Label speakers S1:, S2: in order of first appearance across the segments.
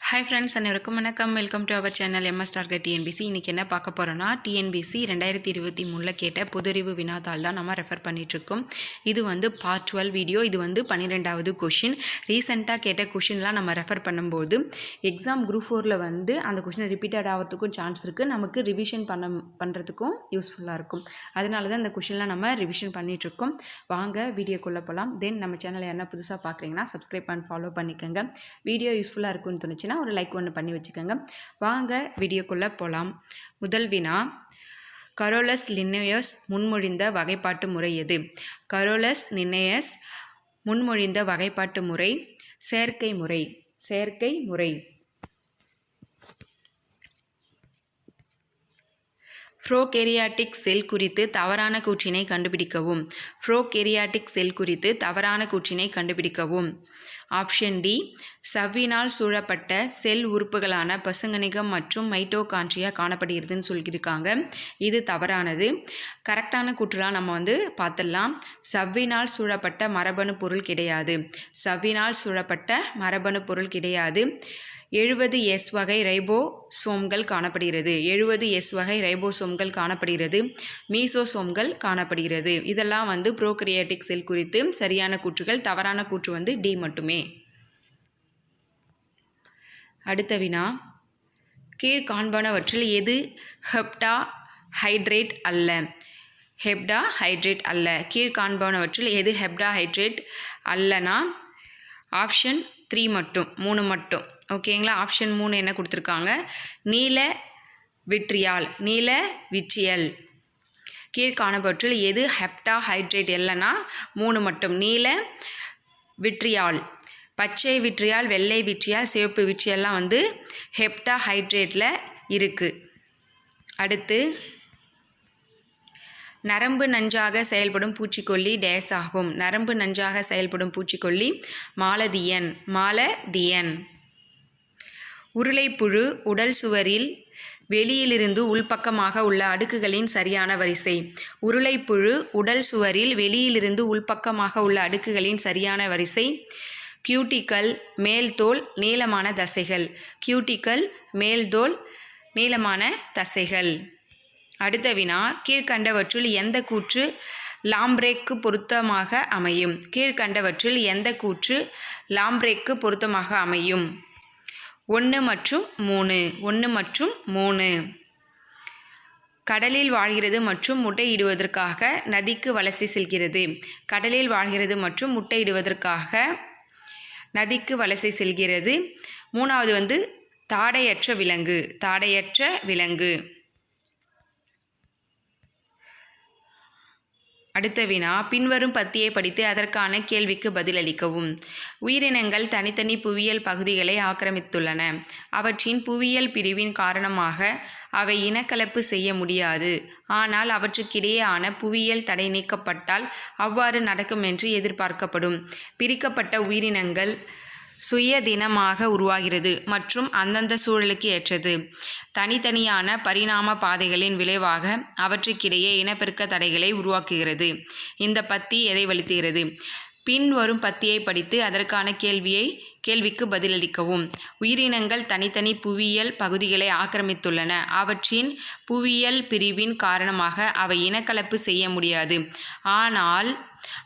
S1: Hi friends, அனைவருக்கும் வணக்கம். Welcome to our channel MS target TNPSC. இன்றைக்கி என்ன பார்க்க போகிறோன்னா, TNPSC 2023 கேட்ட பொதுறிவு வினாத்தாள் தான் நம்ம ரெஃபர் பண்ணிகிட்ருக்கோம். இது வந்து பார்ட் 12 வீடியோ. இது வந்து 12வது கொஷின். ரீசெண்டாக கேட்ட கொஷின்லாம் நம்ம ரெஃபர் பண்ணும்போது எக்ஸாம் குரூப் 4 வந்து அந்த கொஷின் ரிப்பீட்டட் ஆகிறதுக்கும் சான்ஸ் இருக்குது, நமக்கு ரிவிஷன் பண்ணுறதுக்கும் யூஸ்ஃபுல்லாக இருக்கும். அதனால தான் இந்த கொஷின்லாம் நம்ம ரிவிஷன் பண்ணிகிட்ருக்கோம். வாங்க வீடியோக்குள்ளே போகலாம். தென் நம்ம சேனலை என்ன புதுசாக பார்க்குறீங்கன்னா சப்ஸ்கிரைப் பண்ணி ஃபாலோ பண்ணிக்கோங்க. வீடியோ யூஸ்ஃபுல்லாக இருக்குன்னு தோணுச்சுன்னா ஒரு லைக் ஒன்று பண்ணி வச்சுக்கோங்க. வாங்க வீடியோக்குள்ளே போகலாம். முதல் வினா, கரோலஸ் லின்னேயஸ் முன்மொழிந்த வகைப்பாட்டு முறை எது? கரோலஸ் லின்னேயஸ் முன்மொழிந்த வகைப்பாட்டு முறை செயற்கை முறை. செயற்கை முறை. ப்ரோகேரியாட்டிக் செல் குறித்து தவறான கூற்றினை கண்டுபிடிக்கவும். ப்ரோகேரியாட்டிக் செல் குறித்து தவறான கூற்றினை கண்டுபிடிக்கவும். ஆப்ஷன் டி, சவ்வினால் சூழப்பட்ட செல் உறுப்புகளான பசுங்கணிகம் மற்றும் மைட்டோகாண்ட்ரியா காணப்படுகிறதுன்னு சொல்லியிருக்காங்க. இது தவறானது. கரெக்டான கூற்றுலாம் நம்ம பார்த்துடலாம். சவ்வினால் சூழப்பட்ட மரபணு பொருள் கிடையாது. சவ்வினால் சூழப்பட்ட மரபணு பொருள் கிடையாது. 70S வகை ரைபோசோம்கள் காணப்படுகிறது. 70S வகை ரைபோசோம்கள் காணப்படுகிறது. மீசோசோம்கள் காணப்படுகிறது. இதெல்லாம் ப்ரோகேரியாட்டிக் செல் குறித்து சரியான கூற்றுகள். தவறான கூற்று டி மட்டுமே. அடுத்த வினா, கீழ்காண்பனவற்றில் எது ஹெப்டாஹைட்ரேட் அல்ல? ஹெப்டாஹைட்ரேட் அல்ல. கீழ்காண்பனவற்றில் எது ஹெப்டாஹைட்ரேட் அல்லனா ஆப்ஷன் 3 மட்டும், 3 மட்டும். ஓகேங்களா? ஆப்ஷன் 3 என்ன கொடுத்துருக்காங்க? நீல விட்ரியால், நீல விட்ரியல். கீழ்காணவற்றில் எது ஹெப்டாஹைட்ரேட் இல்லைன்னா 3 மட்டும். நீல விட்ரியால், பச்சை விட்ரியால், வெள்ளை விட்ரியால், சிவப்பு விட்ரியல்லாம் ஹெப்டாஹைட்ரேட்டில் இருக்குது. அடுத்து, நரம்பு நஞ்சாக செயல்படும் பூச்சிக்கொல்லி டேஸ் ஆகும். நரம்பு நஞ்சாக செயல்படும் பூச்சிக்கொல்லி மாலதியன். மாலதியன். உருளைப்புழு உடல் சுவரில் வெளியிலிருந்து உள்பக்கமாக உள்ள அடுக்குகளின் சரியான வரிசை. உருளைப்புழு உடல் சுவரில் வெளியிலிருந்து உள்பக்கமாக உள்ள அடுக்குகளின் சரியான வரிசை. கியூட்டிக்கல், மேல்தோல், நீளமான தசைகள். கியூட்டிக்கல், மேல்தோல், நீளமான தசைகள். அடுத்த வினா, கீழ்கண்டவற்றுள் எந்த கூற்று லாம்ப்ரேக்கு பொருத்தமாக அமையும்? கீழ்கண்டவற்றுள் எந்த கூற்று லாம்ப்ரேக்கு பொருத்தமாக அமையும்? 1 மற்றும் 3. 1 மற்றும் 3. கடலில் வாழ்கிறது மற்றும் முட்டையிடுவதற்காக நதிக்கு வலசை செல்கிறது. கடலில் வாழ்கிறது மற்றும் முட்டையிடுவதற்காக நதிக்கு வலசை செல்கிறது. 3வது தாடையற்ற விலங்கு. தாடையற்ற விலங்கு. அடுத்த வினா, பின்வரும் பத்தியை படித்து அதற்கான கேள்விக்கு பதிலளிக்கவும். உயிரினங்கள் தனித்தனி புவியியல் பகுதிகளை ஆக்கிரமித்துள்ளன. அவற்றின் புவியியல் பிரிவின் காரணமாக அவை இனக்கலப்பு செய்ய முடியாது. ஆனால் அவற்றுக்கிடையேயான புவியியல் தடை நீக்கப்பட்டால் அவ்வாறு நடக்கும் என்று எதிர்பார்க்கப்படும். பிரிக்கப்பட்ட உயிரினங்கள் சுயதினமாக உருவாகிறது மற்றும் அந்தந்த சூழலுக்கு ஏற்றது. தனித்தனியான பரிணாம பாதைகளின் விளைவாக அவற்றுக்கிடையே இனப்பெருக்க தடைகளை உருவாக்குகிறது. இந்த பத்தி எதை வலித்துகிறது? பின்வரும் பத்தியை படித்து அதற்கான கேள்விக்கு பதிலளிக்கவும். உயிரினங்கள் தனித்தனி புவியியல் பகுதிகளை ஆக்கிரமித்துள்ளன. அவற்றின் புவியியல் பிரிவின் காரணமாக அவை இனக்கலப்பு செய்ய முடியாது. ஆனால்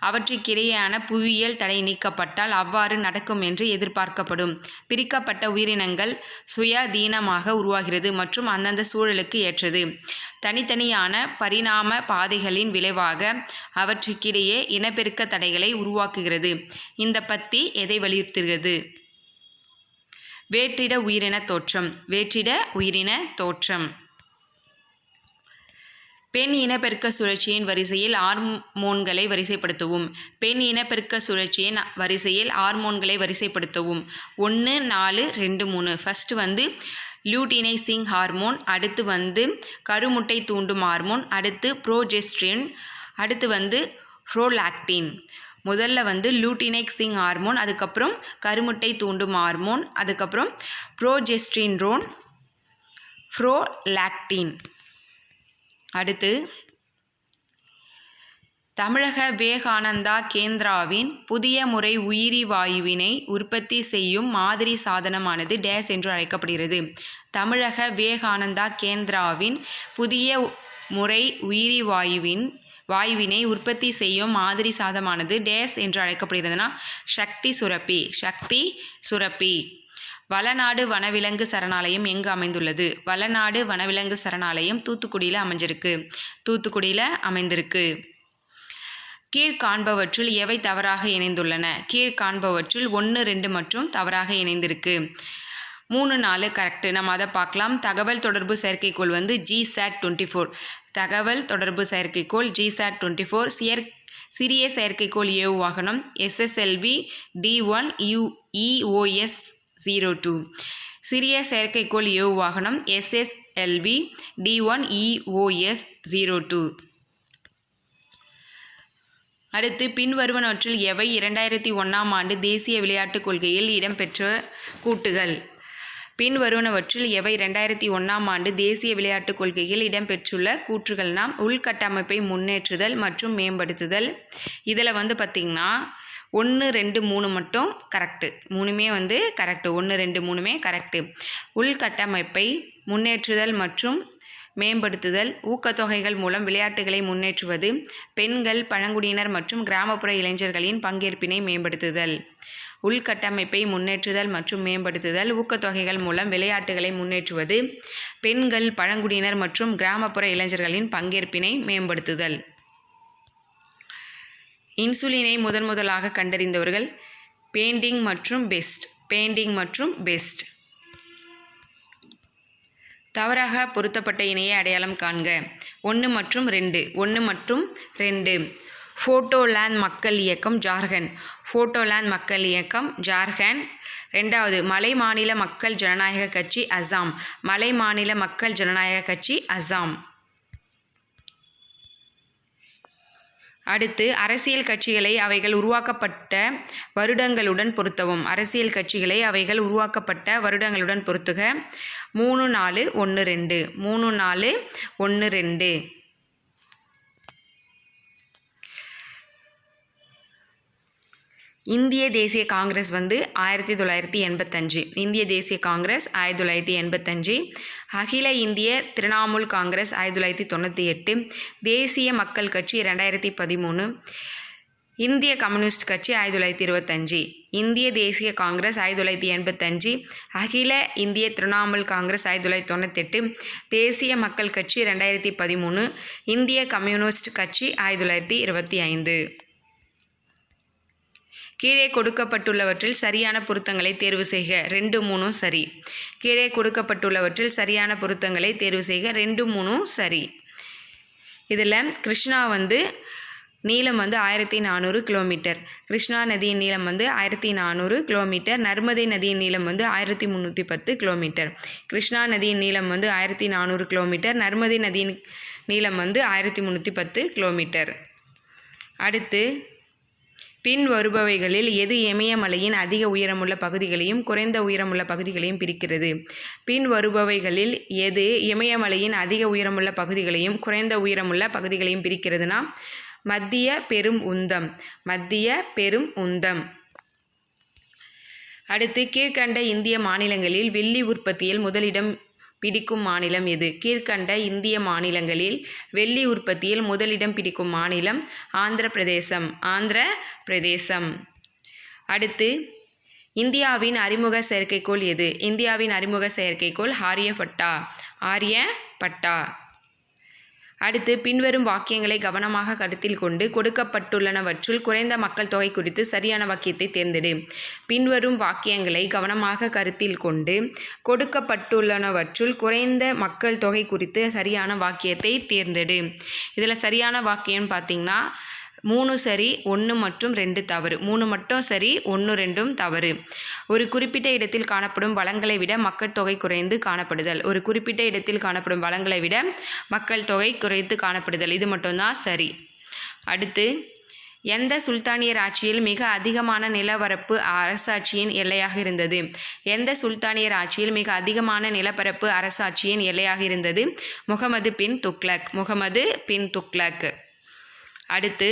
S1: அவற்றுக்கிடையேயான புவியியல் தடை நீக்கப்பட்டால் அவ்வாறு நடக்கும் என்று எதிர்பார்க்கப்படும். பிரிக்கப்பட்ட உயிரினங்கள் சுயாதீனமாக உருவாகிறது மற்றும் அந்தந்த சூழலுக்கு ஏற்றது. தனித்தனியான பரிணாம பாதைகளின் விளைவாக அவற்றுக்கிடையே இனப்பெருக்க தடைகளை உருவாக்குகிறது. இந்த பத்தி எதை வலியுறுத்துகிறது? வேற்றிட உயிரின தோற்றம். வேற்றிட உயிரின தோற்றம். பெண் இனப்பெருக்க சுழற்சியின் வரிசையில் ஹார்மோன்களை வரிசைப்படுத்தவும். பெண் இனப்பெருக்க சுழற்சியின் வரிசையில் ஹார்மோன்களை வரிசைப்படுத்தவும். 1, 4, 2, 3. ஃபஸ்ட்டு லியூட்டினைசிங் ஹார்மோன், அடுத்து கருமுட்டை தூண்டும் ஹார்மோன், அடுத்து ப்ரோஜெஸ்ட்ரின், அடுத்து ப்ரோலாக்டின். முதல்ல லியூட்டினைசிங் ஹார்மோன், அதுக்கப்புறம் கருமுட்டை தூண்டும் ஹார்மோன், அதுக்கப்புறம் ப்ரோஜெஸ்ட்ரின்ரோன், ப்ரோலாக்டின். அடுத்து தமிழக விவேகானந்தா கேந்திராவின் புதிய முறை உயிரி வாயுவினை உற்பத்தி செய்யும் மாதிரி சாதனமானது டேஸ் என்று அழைக்கப்படுகிறது. தமிழக விவேகானந்தா கேந்திராவின் புதிய முறை உயிரி வாயுவினை உற்பத்தி செய்யும் மாதிரி சாதனமானது டேஸ் என்று அழைக்கப்படுகிறதுனா சக்தி சுரப்பி. வளநாடு வனவிலங்கு சரணாலயம் எங்கு அமைந்துள்ளது? வளநாடு வனவிலங்கு சரணாலயம் தூத்துக்குடியில் அமைந்திருக்கு. கீழ்காண்பவற்றுள் எவை தவறாக இணைந்துள்ளன? கீழ்காண்பவற்றுள் 1, 2 மற்றும் தவறாக இணைந்திருக்கு. 3, 4 கரெக்டு. நம்ம அதை பார்க்கலாம். தகவல் தொடர்பு செயற்கைக்கோள் வந்து GSAT-24. தகவல் தொடர்பு செயற்கைக்கோள் GSAT-24. சிறிய செயற்கைக்கோள் ஏவுவாகனம் SSLV D1 EOS 02. சிறிய செயற்கைக்கோள் ஏவுவாகனம் SSLV D1 EOS 02. அடுத்து பின்வருவனவற்றில் எவை 2001ஆம் ஆண்டு தேசிய விளையாட்டுக் கொள்கையில் இடம்பெற்ற கூட்டுகள்? பின்வருவனவற்றில் எவை 2001ஆம் ஆண்டு தேசிய விளையாட்டுக் கொள்கையில் இடம்பெற்றுள்ள கூற்றுகள்னா உள்கட்டமைப்பை முன்னேற்றுதல் மற்றும் மேம்படுத்துதல். இதில் வந்து பார்த்திங்கன்னா 1, 2, 3 மட்டும் கரெக்டு. 3மே வந்து கரெக்டு. 1, 2, 3மே கரெக்டு. உள்கட்டமைப்பை முன்னேற்றுதல் மற்றும் மேம்படுத்துதல், ஊக்கத்தொகைகள் மூலம் விளையாட்டுகளை முன்னேற்றுவது, பெண்கள், பழங்குடியினர் மற்றும் கிராமப்புற இளைஞர்களின் பங்கேற்பினை மேம்படுத்துதல். உள்கட்டமைப்பை முன்னேற்றுதல் மற்றும் மேம்படுத்துதல், ஊக்கத்தொகைகள் மூலம் விளையாட்டுகளை முன்னேற்றுவது, பெண்கள், பழங்குடியினர் மற்றும் கிராமப்புற இளைஞர்களின் பங்கேற்பினை மேம்படுத்துதல். இன்சுலினை முதலாக கண்டறிந்தவர்கள் பேண்டிங் மற்றும் பெஸ்ட். தவறாக பொருத்தப்பட்ட இணையை அடையாளம் காண்க. 1 மற்றும் 2. ஃபோட்டோலேண்ட் மக்கள் இயக்கம் ஜார்க்கண்ட். 2வது மலை மாநில மக்கள் ஜனநாயக கட்சி அசாம். அடுத்து அரசியல் கட்சிகளை அவைகள் உருவாக்கப்பட்ட வருடங்களுடன் பொருத்தவும். 3, 4, 1, 2. இந்திய தேசிய காங்கிரஸ் வந்து 1985. அகில இந்திய திரிணாமுல் காங்கிரஸ் 1998. தேசிய மக்கள் கட்சி 2013. இந்திய கம்யூனிஸ்ட் கட்சி 1925. இந்திய தேசிய காங்கிரஸ் 1985. அகில இந்திய திரிணாமுல் காங்கிரஸ் 1998. தேசிய மக்கள் கட்சி 2013. இந்திய கம்யூனிஸ்ட் கட்சி 1925. கீழே கொடுக்கப்பட்டுள்ளவற்றில் சரியான பொருத்தங்களை தேர்வு செய்க. 2, 3 சரி. கீழே கொடுக்கப்பட்டுள்ளவற்றில் சரியான பொருத்தங்களை தேர்வு செய்க. 2, 3 சரி. இதில் கிருஷ்ணா வந்து நீளம் வந்து 1400 கிலோமீட்டர். கிருஷ்ணா நதியின் நீளம் வந்து 1400 கிலோமீட்டர். நர்மதை நதியின் நீளம் வந்து 1310 கிலோமீட்டர். கிருஷ்ணா நதியின் நீளம் வந்து 1400 கிலோமீட்டர். நர்மதை நதியின் நீளம் வந்து 1310 கிலோமீட்டர். அடுத்து பின் வருபவைகளில் எது இமயமலையின் அதிக உயரமுள்ள பகுதிகளையும் குறைந்த உயரமுள்ள பகுதிகளையும் பிரிக்கிறது? பின் வருபவைகளில் எது இமயமலையின் அதிக உயரமுள்ள பகுதிகளையும் குறைந்த உயரமுள்ள பகுதிகளையும் பிரிக்கிறதுனா மத்திய பெரும் உந்தம். அடுத்து கீழ்கண்ட இந்திய மாநிலங்களில் வெள்ளி உற்பத்தியில் முதலிடம் பிடிக்கும் மாநிலம் எது? கீழ்கண்ட இந்திய மாநிலங்களில் வெள்ளி உற்பத்தியில் முதலிடம் பிடிக்கும் மாநிலம் ஆந்திர பிரதேசம். அடுத்து இந்தியாவின் அறிமுக செயற்கைக்கோள் எது? இந்தியாவின் அறிமுக செயற்கைக்கோள் ஆரியப்பட்டா. அடுத்து பின்வரும் வாக்கியங்களை கவனமாக கருத்தில் கொண்டு கொடுக்கப்பட்டுள்ளனவற்றுள் குறைந்த மக்கள் தொகை குறித்து சரியான வாக்கியத்தை தேர்ந்தெடு. பின்வரும் வாக்கியங்களை கவனமாக கருத்தில் கொண்டு கொடுக்கப்பட்டுள்ளனவற்றுள் குறைந்த மக்கள் தொகை குறித்து சரியான வாக்கியத்தை தேர்ந்தெடு. இதில் சரியான வாக்கியம் பார்த்திங்கன்னா 3 சரி, 1 மற்றும் 2 தவறு. 3 மட்டும் சரி, 1, 2 தவறு. ஒரு குறிப்பிட்ட இடத்தில் காணப்படும் வளங்களை விட மக்கள் தொகை குறைந்து காணப்படுதல். இது மட்டும்தான் சரி. அடுத்து எந்த சுல்தானியர் ஆட்சியில் மிக அதிகமான நிலப்பரப்பு அரசாட்சியின் எல்லையாக இருந்தது? எந்த சுல்தானியர் ஆட்சியில் மிக அதிகமான நிலப்பரப்பு அரசாட்சியின் எல்லையாக இருந்தது? முகமது பின் துக்ளக். அடுத்து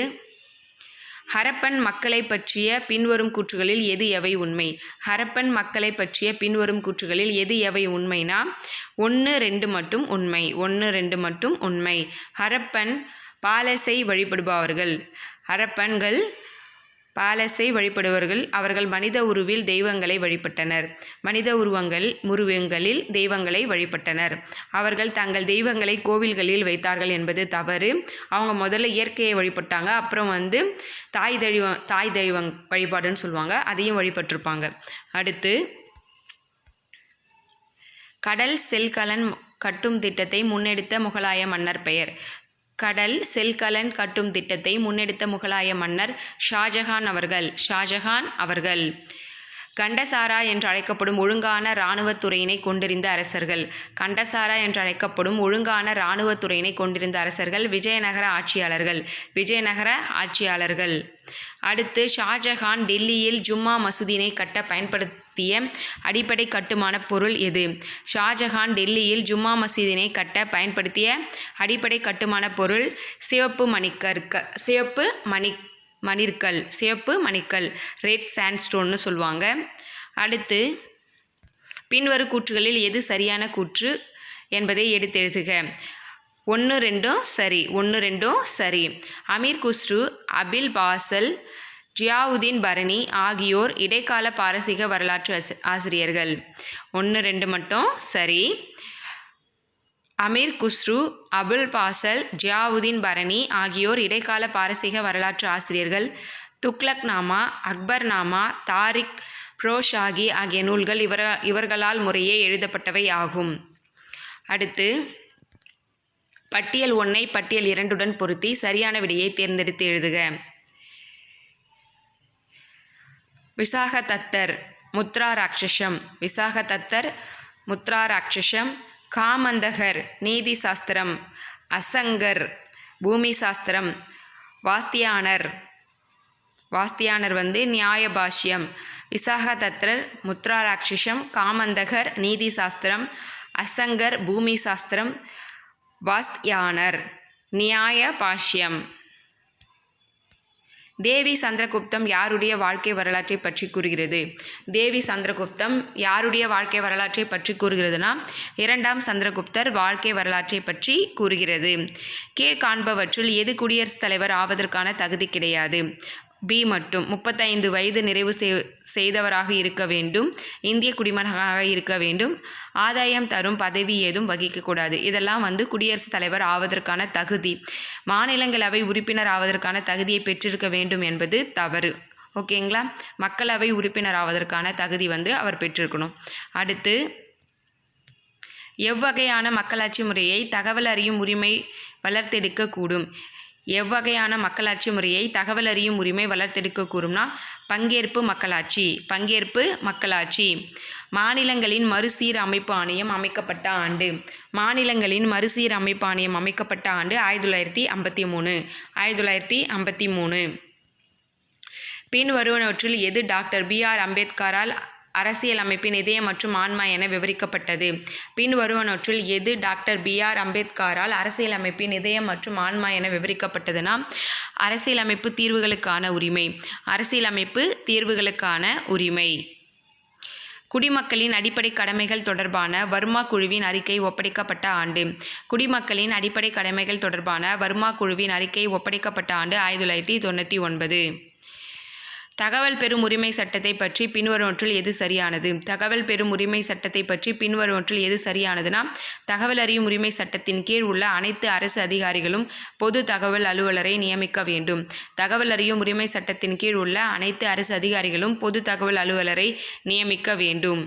S1: ஹரப்பன் மக்களை பற்றிய பின்வரும் கூற்றுகளில் எது எவை உண்மை? ஹரப்பன் மக்களை பற்றிய பின்வரும் கூற்றுகளில் எது எவை உண்மைனா 1, 2 மட்டும் உண்மை. 1, 2 மட்டும் உண்மை. ஹரப்பன் பாலஸை வழிபடுபவர்கள். ஹரப்பன்கள் பாலஸை வழிபடுபவர்கள். அவர்கள் மனித உருவில் தெய்வங்களை வழிபட்டனர். மனித உருவங்களில் தெய்வங்களை வழிபட்டனர். அவர்கள் தங்கள் தெய்வங்களை கோவில்களில் வைத்தார்கள் என்பது தவறு. அவங்க முதல்ல இயற்கையை வழிபட்டாங்க. அப்புறம் தாய் தெய்வம் வழிபாடுன்னு சொல்லுவாங்க, அதையும் வழிபட்டிருப்பாங்க. அடுத்து கடல் செல்கலன் கட்டும் திட்டத்தை முன்னெடுத்த முகலாய மன்னர் பெயர். கடல் செல்கலன் கட்டும் திட்டத்தை முன்னெடுத்த முகலாய மன்னர் ஷாஜஹான் அவர்கள். கண்டசாரா என்று அழைக்கப்படும் ஒழுங்கான இராணுவத்துறையினை கொண்டிருந்த அரசர்கள். கண்டசாரா என்று அழைக்கப்படும் ஒழுங்கான இராணுவத்துறையினை கொண்டிருந்த அரசர்கள் விஜயநகர ஆட்சியாளர்கள். அடுத்து ஷாஜஹான் டெல்லியில் ஜும்மா மசூதியினை கட்ட பயன்படுத்திய அடிப்படை கட்டுமான பொருள் எது? ஷாஜஹான் டெல்லியில் ஜும்மா மசூதியினை கட்ட பயன்படுத்திய அடிப்படை கட்டுமான பொருள் சிவப்பு மணிற்கல் ரெட் சாண்ட்ஸ்டோன்னு சொல்லுவாங்க. அடுத்து பின்வரும் கூற்றுகளில் எது சரியான கூற்று என்பதை எடுத்தெழுதுக. 1, 2 சரி. 1, 2 சரி. அமீர் குஸ்ரு, அபில் பாசல், ஜியாவுதீன் பரணி ஆகியோர் இடைக்கால பாரசீக வரலாற்று ஆசிரியர்கள். 1, 2 மட்டும் சரி. அமீர் குஸ்ரு, அபுல் பாசல், ஜியாவுதீன் பரணி ஆகியோர் இடைக்கால பாரசீக வரலாற்று ஆசிரியர்கள். துக்ளக்நாமா, அக்பர்நாமா, தாரிக் ப்ரோஷாகி ஆகிய நூல்கள் இவர்களால் முறையே எழுதப்பட்டவை ஆகும். அடுத்து பட்டியல் 1ஐ பட்டியல் 2உடன் பொருத்தி சரியான விடையை தேர்ந்தெடுத்து எழுதுக. விசாகதத்தர் முத்ரா ராட்சசம், காமந்தகர் நீதி சாஸ்திரம், அசங்கர் பூமி சாஸ்திரம், வாஸ்தியானர் நியாய பாஷ்யம். விசாகதத்தர் முத்ரா ராட்சசம், காமந்தகர் நீதி சாஸ்திரம், அசங்கர் பூமி சாஸ்திரம், வாஸ்தியானர் நியாய பாஷ்யம். தேவி சந்திரகுப்தம் யாருடைய வாழ்க்கை வரலாற்றை பற்றி கூறுகிறது? தேவி சந்திரகுப்தம் யாருடைய வாழ்க்கை வரலாற்றை பற்றி கூறுகிறதுனா 2ஆம் சந்திரகுப்தர் வாழ்க்கை வரலாற்றை பற்றி கூறுகிறது. கீழ்காண்பவற்றுள் எது குடியரசுத் தலைவர் ஆவதற்கான தகுதி கிடையாது? பி மட்டும். 35 வயது நிறைவு செய்தவராக இருக்க வேண்டும், இந்திய குடிமகனாக இருக்க வேண்டும், ஆதாயம் தரும் பதவி ஏதும் வகிக்கக்கூடாது. இதெல்லாம் குடியரசுத் தலைவர் ஆவதற்கான தகுதி. மாநிலங்களவை உறுப்பினர் ஆவதற்கான தகுதியை பெற்றிருக்க வேண்டும் என்பது தவறு. ஓகேங்களா? மக்களவை உறுப்பினர் ஆவதற்கான தகுதி அவர் பெற்றிருக்கணும். அடுத்து எவ்வகையான மக்களாட்சி முறையை தகவல் அறியும் உரிமை வளர்த்தெடுக்கக்கூடும்? எவ்வகையான மக்களாட்சி முறையை தகவல் அறியும் உரிமை வளர்த்தெடுக்கக்கூடும்னா பங்கேற்பு மக்களாட்சி. மாநிலங்களின் மறுசீர் அமைப்பு ஆணையம் அமைக்கப்பட்ட ஆண்டு. மாநிலங்களின் மறுசீர் அமைப்பு ஆணையம் அமைக்கப்பட்ட ஆண்டு 1953. பின் வருவனவற்றில் எது டாக்டர் B.R. அம்பேத்கரால் அரசியல் அமைப்பின் இதயம் மற்றும் ஆன்மா என விவரிக்கப்பட்டது? பின் வருவனவற்றில் எது டாக்டர் B.R. அம்பேத்கரால் அரசியல் அமைப்பின் இதயம் மற்றும் ஆன்மா என விவரிக்கப்பட்டதுன்னா அரசியலமைப்பு தீர்வுகளுக்கான உரிமை. குடிமக்களின் அடிப்படை கடமைகள் தொடர்பான வர்மா குழுவின் அறிக்கை ஒப்படைக்கப்பட்ட ஆண்டு. குடிமக்களின் அடிப்படை கடமைகள் தொடர்பான வர்மா குழுவின் அறிக்கை ஒப்படைக்கப்பட்ட ஆண்டு 1999. தகவல் பெறும் உரிமை சட்டத்தை பற்றி பின்வருவற்றுள் எது சரியானது? தகவல் பெறும் உரிமை சட்டத்தை பற்றி பின்வருவற்றுள் எது சரியானதுன்னா தகவல் அறியும் உரிமை சட்டத்தின் கீழ் உள்ள அனைத்து அரசு அதிகாரிகளும் பொது தகவல் அலுவலரை நியமிக்க வேண்டும். தகவல் அறியும் உரிமை சட்டத்தின் கீழ் உள்ள அனைத்து அரசு அதிகாரிகளும் பொது தகவல் அலுவலரை நியமிக்க வேண்டும்.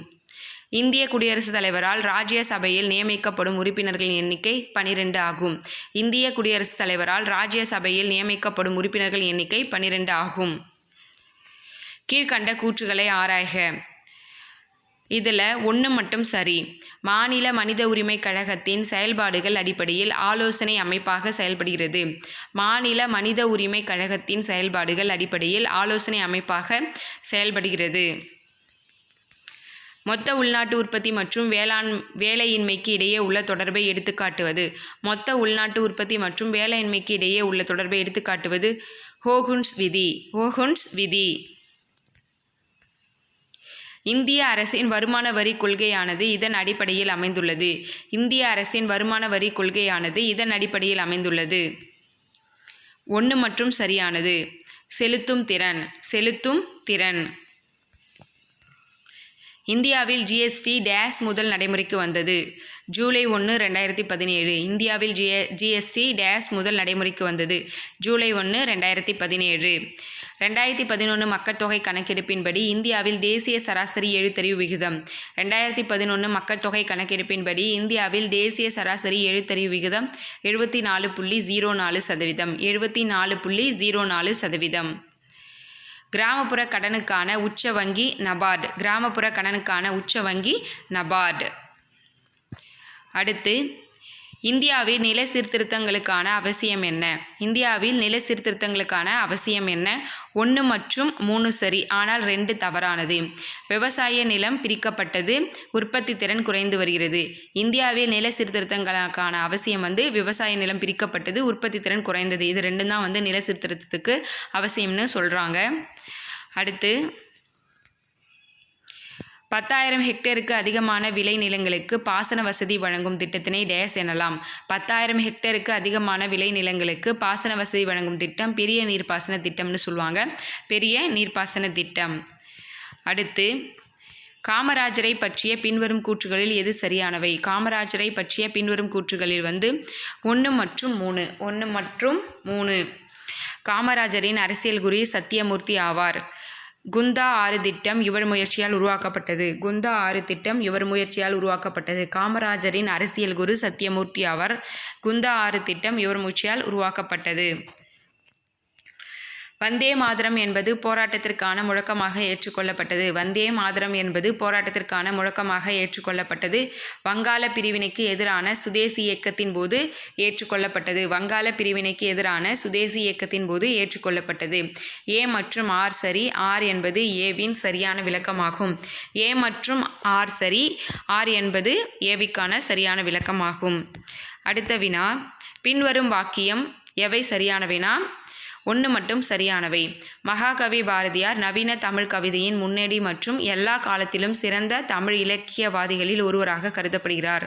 S1: இந்திய குடியரசுத் தலைவரால் ராஜ்யசபையில் நியமிக்கப்படும் உறுப்பினர்களின் எண்ணிக்கை 12 ஆகும். இந்திய குடியரசுத் தலைவரால் ராஜ்யசபையில் நியமிக்கப்படும் உறுப்பினர்கள் எண்ணிக்கை 12 ஆகும். கீழ்கண்ட கூற்றுகளை ஆராய்க. இதில் 1 மட்டும் சரி. மாநில மனித உரிமை கழகத்தின் செயல்பாடுகள் அடிப்படையில் ஆலோசனை அமைப்பாக செயல்படுகிறது. மாநில மனித உரிமை கழகத்தின் செயல்பாடுகள் அடிப்படையில் ஆலோசனை அமைப்பாக செயல்படுகிறது. மொத்த உள்நாட்டு உற்பத்தி மற்றும் வேலையின்மைக்கு இடையே உள்ள தொடர்பை எடுத்துக்காட்டுவது. மொத்த உள்நாட்டு உற்பத்தி மற்றும் வேலையின்மைக்கு இடையே உள்ள தொடர்பை எடுத்துக்காட்டுவது ஹோகுன்ஸ் விதி. இந்திய அரசின் வருமான வரி கொள்கையானது இதன் அடிப்படையில் அமைந்துள்ளது. இந்திய அரசின் வருமான வரி கொள்கையானது இதன் அடிப்படையில் அமைந்துள்ளது. 1 மற்றும் சரியானது. செலுத்தும் திறன். இந்தியாவில் ஜிஎஸ்டி டேஷ் முதல் நடைமுறைக்கு வந்தது. ஜூலை 1, 2017. இந்தியாவில் ஜிஎஸ்டி டேஷ் முதல் நடைமுறைக்கு வந்தது. ஜூலை 1, 2017. 2011 மக்கள் தொகை கணக்கெடுப்பின்படி இந்தியாவில் தேசிய சராசரி எழுத்தறிவு விகிதம். 2011 மக்கள் தொகை கணக்கெடுப்பின்படி இந்தியாவில் தேசிய சராசரி எழுத்தறிவு விகிதம் 74.04%. 74.04%. கிராமப்புற கடனுக்கான உச்ச வங்கி நபார்டு. அடுத்து, இந்தியாவில் நில சீர்திருத்தங்களுக்கான அவசியம் என்ன? இந்தியாவில் நில சீர்திருத்தங்களுக்கான அவசியம் என்ன? 1 மற்றும் 3 சரி, ஆனால் 2 தவறானது. விவசாய நிலம் பிரிக்கப்பட்டது, உற்பத்தி திறன் குறைந்து வருகிறது. இந்தியாவில் நில சீர்திருத்தங்களுக்கான அவசியம் விவசாய நிலம் பிரிக்கப்பட்டது, உற்பத்தி திறன் குறைந்தது. இது 2 தான் நில சீர்திருத்தத்துக்கு அவசியம்னு சொல்கிறாங்க. அடுத்து, 10,000 ஹெக்டேருக்கு அதிகமான விளை நிலங்களுக்கு பாசன வசதி வழங்கும் திட்டத்தினை டேஸ் எனலாம். 10,000 ஹெக்டேருக்கு அதிகமான விளை நிலங்களுக்கு பாசன வசதி வழங்கும் திட்டம் பெரிய நீர்ப்பாசன திட்டம்னு சொல்லுவாங்க. பெரிய நீர்ப்பாசன திட்டம். அடுத்து, காமராஜரை பற்றிய பின்வரும் கூற்றுகளில் எது சரியானவை? காமராஜரை பற்றிய பின்வரும் கூற்றுகளில் 1 மற்றும் 3. காமராஜரின் அரசியல் குரு சத்தியமூர்த்தி ஆவார். குந்தா ஆறு திட்டம் இவர் முயற்சியால் உருவாக்கப்பட்டது. காமராஜரின் அரசியல் குரு சத்தியமூர்த்தி ஆவார். குந்தா ஆறு திட்டம் இவர் முயற்சியால் உருவாக்கப்பட்டது. வந்தே மாதரம் என்பது போராட்டத்திற்கான முழக்கமாக ஏற்றுக்கொள்ளப்பட்டது. வங்காள பிரிவினைக்கு எதிரான சுதேசி இயக்கத்தின் போது ஏற்றுக்கொள்ளப்பட்டது. ஏ மற்றும் ஆர் சரி. ஆர் என்பது ஏவின் சரியான விளக்கமாகும். ஏ மற்றும் ஆர் சரி. ஆர் என்பது ஏவிக்கான சரியான விளக்கமாகும். அடுத்த வினா, பின்வரும் வாக்கியம் எவை சரியானவைனா 1 மட்டும் சரியானவை. மகாகவி பாரதியார் நவீன தமிழ் கவிதையின் முன்னோடி மற்றும் எல்லா காலத்திலும் சிறந்த தமிழ் இலக்கியவாதிகளில் ஒருவராக கருதப்படுகிறார்.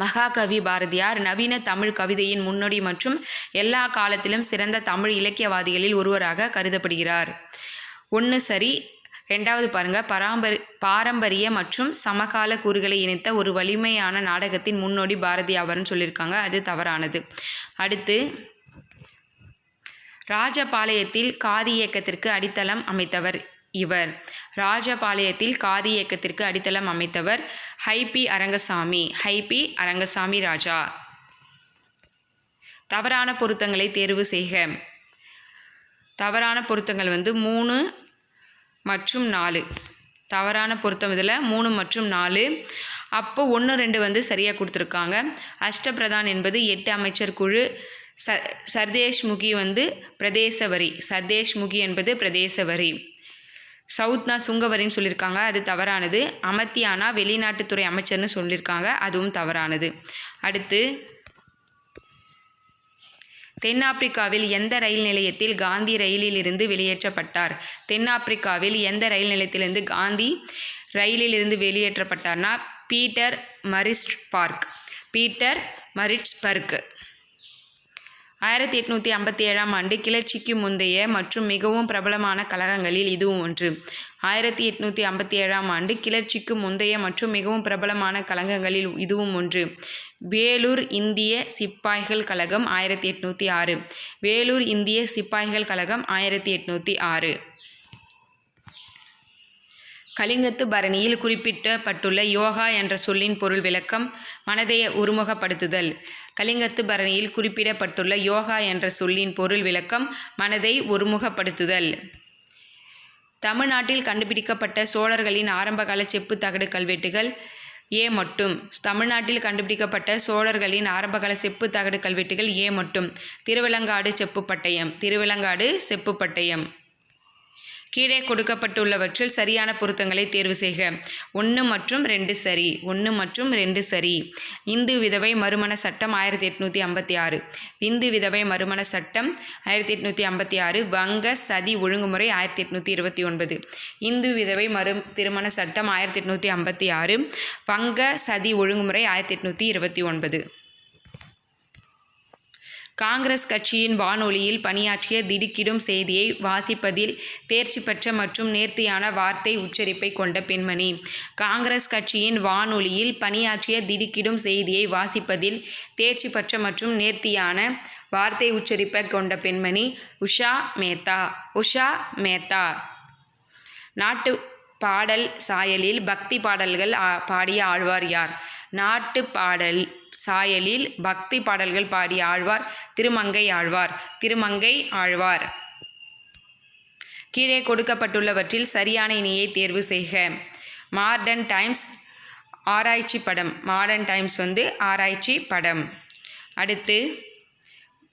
S1: மகாகவி பாரதியார் நவீன தமிழ் கவிதையின் முன்னோடி மற்றும் எல்லா காலத்திலும் சிறந்த தமிழ் இலக்கியவாதிகளில் ஒருவராக கருதப்படுகிறார். 1 சரி. 2வது பாருங்க, பாரம்பரிய மற்றும் சமகால கூறுகளை இணைத்த ஒரு வலிமையான நாடகத்தின் முன்னோடி பாரதி ஆவார்னு சொல்லியிருக்காங்க. அது தவறானது. அடுத்து, ராஜபாளையத்தில் காதி இயக்கத்திற்கு அடித்தளம் அமைத்தவர் இவர். ராஜபாளையத்தில் காதி இயக்கத்திற்கு அடித்தளம் அமைத்தவர் ஹைபி அரங்கசாமி ராஜா. தவறான பொருத்தங்களை தேர்வு செய்க. தவறான பொருத்தங்கள் 3 மற்றும் 4. தவறான பொருத்தம் இதில் 3 மற்றும் 4. அப்போ 1, 2 சரியாக கொடுத்துருக்காங்க. அஷ்டபிரதான் என்பது 8 அமைச்சர் குழு. சர்தேஷ்முகி பிரதேச வரி. சவுத்னா சுங்கவரின்னு சொல்லியிருக்காங்க. அது தவறானது. அமத்தியானா வெளிநாட்டுத்துறை அமைச்சர்னு சொல்லியிருக்காங்க. அதுவும் தவறானது. அடுத்து, தென்னாப்பிரிக்காவில் எந்த ரயில் நிலையத்தில் காந்தி ரயிலில் இருந்து வெளியேற்றப்பட்டார்? தென்னாப்பிரிக்காவில் எந்த ரயில் நிலையத்திலிருந்து காந்தி ரயிலில் இருந்து வெளியேற்றப்பட்டார்னா பீட்டர் மரிட்ஸ்பர்க். 1857ஆம் ஆண்டு கிளர்ச்சிக்கு முந்தைய மற்றும் மிகவும் பிரபலமான கழகங்களில் இதுவும் ஒன்று. 1857ஆம் ஆண்டு கிளர்ச்சிக்கு முந்தைய மற்றும் மிகவும் பிரபலமான கழகங்களில் இதுவும் ஒன்று. வேலூர் இந்திய சிப்பாய்கள் கழகம் 1806. வேலூர் இந்திய சிப்பாய்கள் கழகம் 1806. கலிங்கத்து பரணியில் குறிப்பிடப்பட்டுள்ள யோகா என்ற சொல்லின் பொருள் விளக்கம். மனதை ஒருமுகப்படுத்துதல். கலிங்கத்து பரணியில் குறிப்பிடப்பட்டுள்ள யோகா என்ற சொல்லின் பொருள் விளக்கம் மனதை ஒருமுகப்படுத்துதல். தமிழ்நாட்டில் கண்டுபிடிக்கப்பட்ட சோழர்களின் ஆரம்பகால செப்பு தகடு கல்வெட்டுகள் ஏ மட்டும். தமிழ்நாட்டில் கண்டுபிடிக்கப்பட்ட சோழர்களின் ஆரம்பகால செப்பு தகடு கல்வெட்டுகள் ஏ மட்டும். திருவிலங்காடு செப்பு பட்டயம். கீழே கொடுக்கப்பட்டுள்ளவற்றில் சரியான பொருத்தங்களை தேர்வு செய்க. 1 மற்றும் 2 சரி. 1 மற்றும் 2 சரி. இந்து விதவை மறுமண சட்டம் 1856. இந்து விதவை மறுமண சட்டம் 1856. வங்க சதி ஒழுங்குமுறை 1829. இந்து விதவை திருமண சட்டம் 1856. வங்க சதி ஒழுங்குமுறை 1829. காங்கிரஸ் கட்சியின் வானொலியில் பணியாற்றிய திடுக்கிடும் செய்தியை வாசிப்பதில் தேர்ச்சி பெற்ற மற்றும் நேர்த்தியான வார்த்தை உச்சரிப்பை கொண்ட பெண்மணி. காங்கிரஸ் கட்சியின் வானொலியில் பணியாற்றிய திடுக்கிடும் செய்தியை வாசிப்பதில் தேர்ச்சி பெற்ற மற்றும் நேர்த்தியான வார்த்தை உச்சரிப்பை கொண்ட பெண்மணி உஷா மேத்தா. உஷா மேத்தா. நாட்டு பாடல் சாயலில் பக்தி பாடல்கள் பாடிய ஆழ்வார் யார்? நாட்டு பாடல் சாயலில் பக்தி பாடல்கள் பாடிய ஆழ்வார் திருமங்கை ஆழ்வார். திருமங்கை ஆழ்வார். கீழே கொடுக்கப்பட்டுள்ளவற்றில் சரியான இணையை தேர்வு செய்க. மாடர்ன் டைம்ஸ் ஆராய்ச்சி படம். மாடர்ன் டைம்ஸ் ஆராய்ச்சி படம். அடுத்து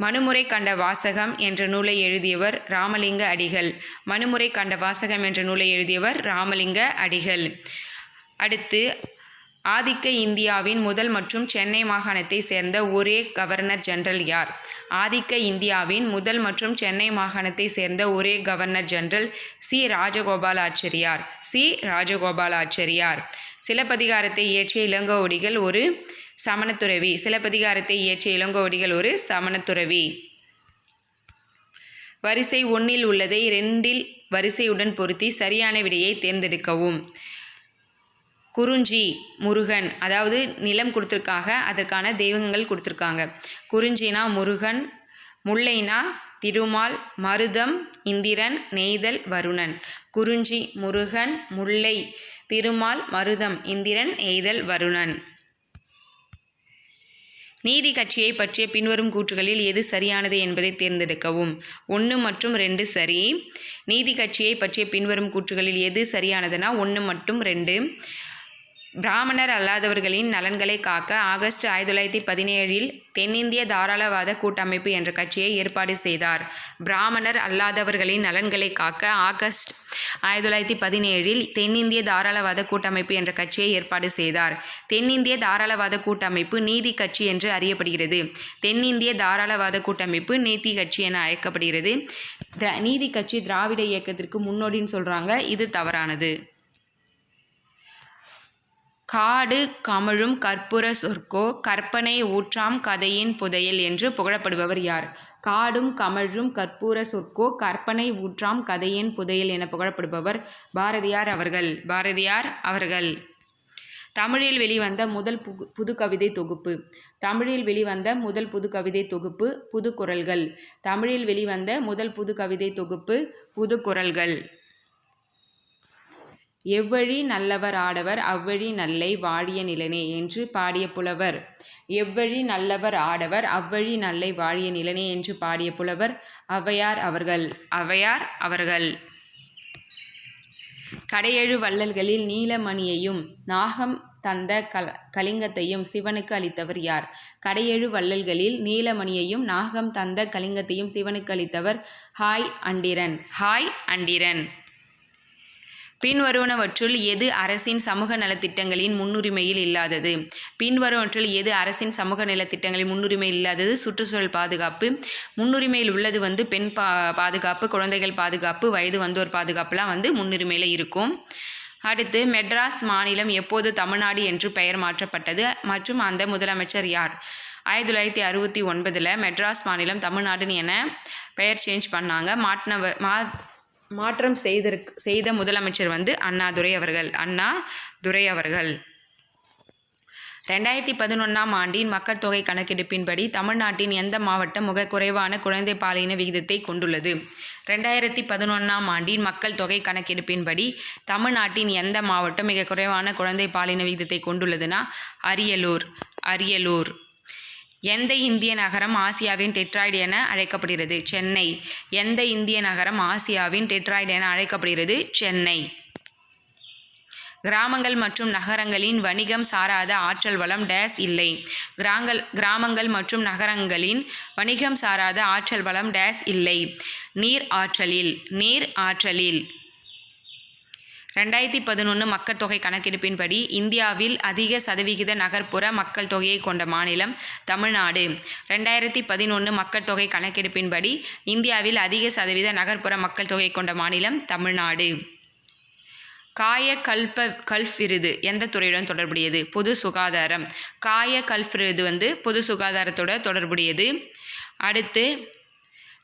S1: மனுமுறை கண்ட வாசகம் என்ற நூலை எழுதியவர் ராமலிங்க அடிகள். மனுமுறை கண்ட வாசகம் என்ற நூலை எழுதியவர் ராமலிங்க அடிகள். அடுத்து ஆதிக்க இந்தியாவின் முதல் மற்றும் சென்னை மாகாணத்தை சேர்ந்த ஒரே கவர்னர் ஜெனரல் யார்? ஆதிக்க இந்தியாவின் முதல் மற்றும் சென்னை மாகாணத்தை சேர்ந்த ஒரே governor general C. Rajagopalachariar. C. Rajagopalachariar. சிலப்பதிகாரத்தை இயற்றிய இளங்கோவடிகள் ஒரு சமணத்துறவி. சிலப்பதிகாரத்தை இயற்றிய இளங்கோவடிகள் ஒரு சமணத்துறவி. வரிசை 1 உள்ளதை 2 வரிசையுடன் பொருத்தி சரியான விடையை தேர்ந்தெடுக்கவும். குறிஞ்சி முருகன், அதாவது நிலம் கொடுத்துருக்காங்க, அதற்கான தெய்வங்கள் கொடுத்துருக்காங்க. குறிஞ்சினா முருகன், முல்லைனா திருமால், மருதம் இந்திரன், நெய்தல் வருணன். குறிஞ்சி முருகன், முல்லை திருமால், மருதம் இந்திரன், நெய்தல் வருணன். நீதி கட்சியை பற்றிய பின்வரும் கூற்றுகளில் எது சரியானது என்பதை தேர்ந்தெடுக்கவும். 1 மற்றும் 2 சரி. நீதி கட்சியை பற்றிய பின்வரும் கூற்றுகளில் எது சரியானதுன்னா 1 மற்றும் 2. பிராமணர் அல்லாதவர்களின் நலன்களை காக்க ஆகஸ்ட் 1917 தென்னிந்திய தாராளவாத கூட்டமைப்பு என்ற கட்சியை ஏற்பாடு செய்தார். பிராமணர் அல்லாதவர்களின் நலன்களை காக்க ஆகஸ்ட் 1917 தென்னிந்திய தாராளவாத கூட்டமைப்பு என்ற கட்சியை ஏற்பாடு செய்தார். தென்னிந்திய தாராளவாத கூட்டமைப்பு நீதி கட்சி என்று அறியப்படுகிறது. தென்னிந்திய தாராளவாத கூட்டமைப்பு நீதி கட்சி என அழைக்கப்படுகிறது. நீதி கட்சி திராவிட இயக்கத்திற்கு முன்னோடின்னு சொல்கிறாங்க. இது தவறானது. காடு கமழும் கற்பூர சொற்கோ கற்பனை ஊற்றாம் கதையின் புதையல் என்று புகழப்படுபவர் யார்? காடும் கமழும் கற்பூர சொற்கோ கற்பனை ஊற்றாம் கதையின் புதையல் என புகழப்படுபவர் பாரதியார் அவர்கள். பாரதியார் அவர்கள். தமிழில் வெளிவந்த முதல் புதுக்கவிதை தொகுப்பு. தமிழில் வெளிவந்த முதல் புதுக்கவிதை தொகுப்பு புதுக்குறள்கள். தமிழில் வெளிவந்த முதல் புதுக்கவிதை தொகுப்பு புதுக்குறள்கள். எவ்வழி நல்லவர் ஆடவர் அவ்வழி நல்லை வாழிய நிலனே என்று பாடிய புலவர். எவ்வழி நல்லவர் ஆடவர் அவ்வழி நல்லை வாழிய நிலனே என்று பாடிய புலவர் ஔவையார் அவர்கள். ஔவையார் அவர்கள். கடையெழு வள்ளல்களில் நீலமணியையும் நாகம் தந்த கலிங்கத்தையும் சிவனுக்கு அளித்தவர் யார்? கடையெழு வள்ளல்களில் நீலமணியையும் நாகம் தந்த கலிங்கத்தையும் சிவனுக்கு அளித்தவர் ஹாய் அண்டிரன். ஹாய் அண்டிரன். பின்வருவனவற்றுள் எது அரசின் சமூக நலத்திட்டங்களின் முன்னுரிமையில் இல்லாதது? பின்வருவனவற்றுள் எது அரசின் சமூக நலத்திட்டங்களின் முன்னுரிமையில் இல்லாதது? சுற்றுச்சூழல் பாதுகாப்பு. முன்னுரிமையில் உள்ளது பெண் பாதுகாப்பு, குழந்தைகள் பாதுகாப்பு, வயது வந்தோர் பாதுகாப்புலாம் முன்னுரிமையில் இருக்கும். அடுத்து மெட்ராஸ் மாநிலம் எப்போது தமிழ்நாடு என்று பெயர் மாற்றப்பட்டது மற்றும் அந்த முதலமைச்சர் யார்? 1969 மெட்ராஸ் மாநிலம் தமிழ்நாடுன்னு என பெயர் சேஞ்ச் பண்ணாங்க. மாற்றம் செய்த முதலமைச்சர் அண்ணாதுரை அவர்கள். அண்ணாதுரை அவர்கள். 2011 ஆண்டின் மக்கள் தொகை கணக்கெடுப்பின்படி தமிழ்நாட்டின் எந்த மாவட்டம் மிக குறைவான குழந்தை பாலின விகிதத்தை கொண்டுள்ளது? 2011 ஆண்டின் மக்கள் தொகை கணக்கெடுப்பின்படி தமிழ்நாட்டின் எந்த மாவட்டம் மிக குறைவான குழந்தை பாலின விகிதத்தை கொண்டுள்ளதுன்னா அரியலூர். அரியலூர். எந்த இந்திய நகரம் ஆசியாவின் டெட்ராய்டு என அழைக்கப்படுகிறது? சென்னை. எந்த இந்திய நகரம் ஆசியாவின் டெட்ராய்டு என அழைக்கப்படுகிறது? சென்னை. கிராமங்கள் மற்றும் நகரங்களின் வணிகம் சாராத ஆற்றல் வளம் டேஸ் இல்லை. கிராமங்கள் மற்றும் நகரங்களின் வணிகம் சாராத ஆற்றல் வளம் டேஸ் இல்லை. நீர் ஆற்றலில். நீர் ஆற்றலில். 2011 மக்கள் தொகை கணக்கெடுப்பின்படி இந்தியாவில் அதிக சதவிகித நகர்ப்புற மக்கள் தொகையை கொண்ட மாநிலம் தமிழ்நாடு. 2011 மக்கள் தொகை கணக்கெடுப்பின்படி இந்தியாவில் அதிக சதவீத நகர்ப்புற மக்கள் தொகை கொண்ட மாநிலம் தமிழ்நாடு. காயகல்ப் விருது எந்த துறையுடன் தொடர்புடையது? பொது சுகாதாரம். காயகல்ப் விருது பொது சுகாதாரத்தோட தொடர்புடையது. அடுத்து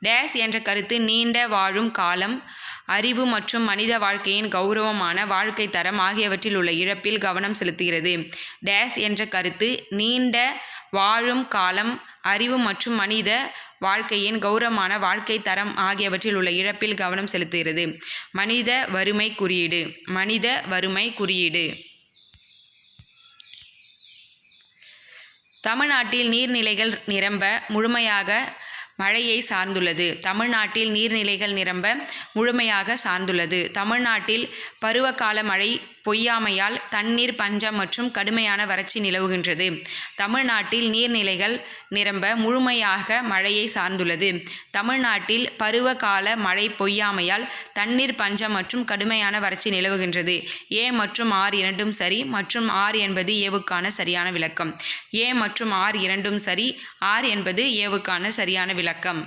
S1: டேஸ் என்ற கருத்து நீண்ட வாழும் காலம், அறிவு மற்றும் மனித வாழ்க்கையின் கௌரவமான வாழ்க்கை தரம் ஆகியவற்றில் உள்ள இழப்பில் கவனம் செலுத்துகிறது. டேஸ் என்ற கருத்து நீண்ட வாழும் காலம், அறிவு மற்றும் மனித வாழ்க்கையின் கௌரவமான வாழ்க்கை தரம் ஆகியவற்றில் உள்ள இழப்பில் கவனம் செலுத்துகிறது. மனித வறுமை குறியீடு. மனித வறுமை குறியீடு. தமிழ்நாட்டில் நீர்நிலைகள் நிரம்ப முழுமையாக மழையை சார்ந்துள்ளது. தமிழ்நாட்டில் நீர்நிலைகள் நிரம்ப முழுமையாக சார்ந்துள்ளது. தமிழ்நாட்டில் பருவகால மழை பொய்யாமையால் தண்ணீர் பஞ்சம் மற்றும் கடுமையான வறட்சி நிலவுகின்றது. தமிழ்நாட்டில் நீர்நிலைகள் நிரம்ப முழுமையாக மழையை சார்ந்துள்ளது. தமிழ்நாட்டில் பருவகால மழை பொய்யாமையால் தண்ணீர் பஞ்சம் மற்றும் கடுமையான வறட்சி நிலவுகின்றது. ஏ மற்றும் ஆர் இரண்டும் சரி மற்றும் ஆர் என்பது ஏவுக்கான சரியான விளக்கம். ஏ மற்றும் ஆர் இரண்டும் சரி, ஆர் என்பது ஏவுக்கான சரியான விளக்கம்.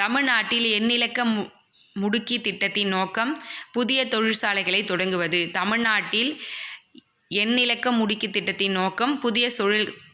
S1: தமிழ்நாட்டில் எண்ணிலக்க முடுக்கி திட்டத்தின் நோக்கம் புதிய தொழிற்சாலைகளை தொடங்குவது. தமிழ்நாட்டில் எண்ணிலக்க முடுக்கி திட்டத்தின் நோக்கம் புதிய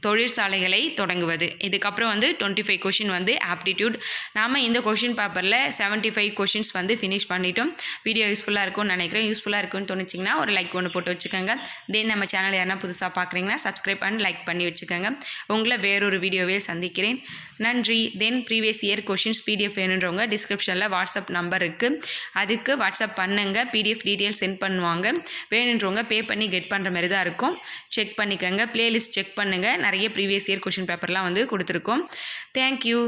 S1: தொழிற்சாலைகளை தொடங்குவது. இதுக்கப்புறம் 25 கொஷின் ஆப்டிடியூட். நாம் இந்த கொஷின் பேப்பரில் 75 கொஷின்ஸ் ஃபினிஷ் பண்ணிட்டோம். வீடியோ யூஸ்ஃபுல்லாக இருக்கும்னு நினைக்கிறேன். யூஸ்ஃபுல்லாக இருக்கும்னு தோணுச்சிங்கன்னா ஒரு லைக் ஒன்று போட்டு வச்சுக்கோங்க. தென் நம்ம சேனல் யாருன்னா புதுசாக பார்க்குறீங்கன்னா சப்ஸ்கிரைப் அண்ட் லைக் பண்ணி வச்சுக்கோங்க. உங்களை வேறொரு வீடியோவே சந்திக்கிறேன். நன்றி. தென் ப்ரீவியஸ் இயர் கொஷின்ஸ் பிடிஎஃப் வேணுன்றவங்க டிஸ்கிரிப்ஷனில் வாட்ஸ்அப் நம்பர் இருக்குது, அதுக்கு வாட்ஸ்அப் பண்ணுங்கள். பிடிஎஃப் டீட்டெயில்ஸ் சென்ட் பண்ணுவாங்க. வேணுன்றவங்க பே பண்ணி கெட் பண்ணுற மாதிரி தான் இருக்கும். செக் பண்ணிக்கோங்க. பிளேலிஸ்ட் செக் பண்ணுங்கள். நிறைய ப்ரீவியஸ் இயர் கொஷின் பேப்பர்லாம் கொடுத்துருக்கோம். தேங்க்யூ.